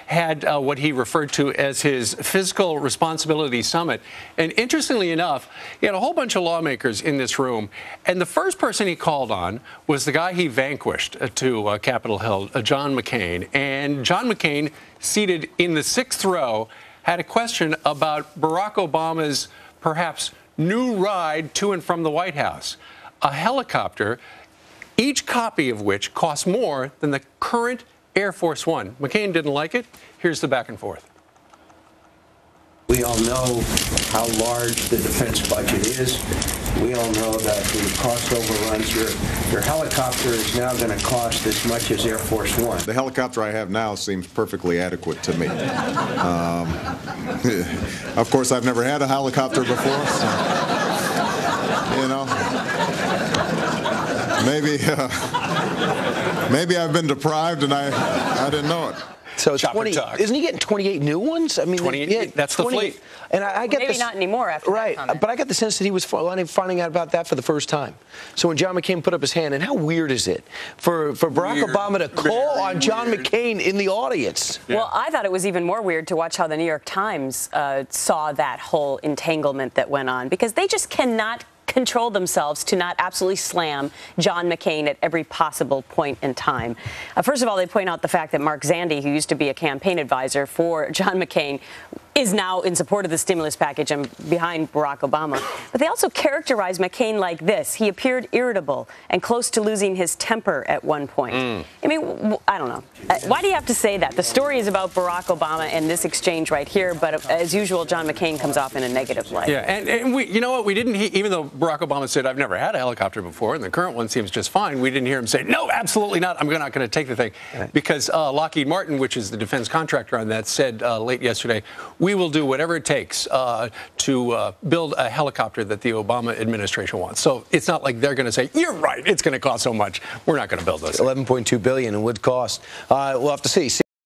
had what he referred to as his fiscal responsibility summit. And interestingly enough, he had a whole bunch of lawmakers in this room. And the first person he called on was the guy he vanquished to Capitol Hill, John McCain. And John McCain, seated in the 6th row, had a question about Barack Obama's perhaps new ride to and from the White House, a helicopter, each copy of which costs more than the current Air Force One. McCain didn't like it. Here's the back and forth. We all know how large the defense budget is. We all know that the cost overruns. Your helicopter is now going to cost as much as Air Force One. The helicopter I have now seems perfectly adequate to me. Of course, I've never had a helicopter before, so, you know, maybe I've been deprived and I didn't know it. So 20, isn't he getting 28 new ones? I mean, 28, that's 20, the fleet. And I get maybe not anymore after right, that comment. But I got the sense that he was finding out about that for the first time. So when John McCain put up his hand, and how weird is it for Barack Obama to call on John McCain in the audience? Yeah. Well, I thought it was even more weird to watch how the New York Times saw that whole entanglement that went on, because they just cannot control themselves to not absolutely slam John McCain at every possible point in time. First of all, they point out the fact that Mark Zandi, who used to be a campaign advisor for John McCain, is now in support of the stimulus package and behind Barack Obama. But they also characterize McCain like this. He appeared irritable and close to losing his temper at one point. I mean, I don't know. Why do you have to say that? The story is about Barack Obama and this exchange right here, but as usual, John McCain comes off in a negative light. Yeah, and we, you know what, we didn't, even though Barack Obama said, I've never had a helicopter before, and the current one seems just fine, we didn't hear him say, no, absolutely not, I'm not going to take the thing. Right. Because Lockheed Martin, which is the defense contractor on that, said late yesterday, we will do whatever it takes to build a helicopter that the Obama administration wants. So it's not like they're going to say, you're right, it's going to cost so much, we're not going to build this. $11.2 billion it would cost. We'll have to see.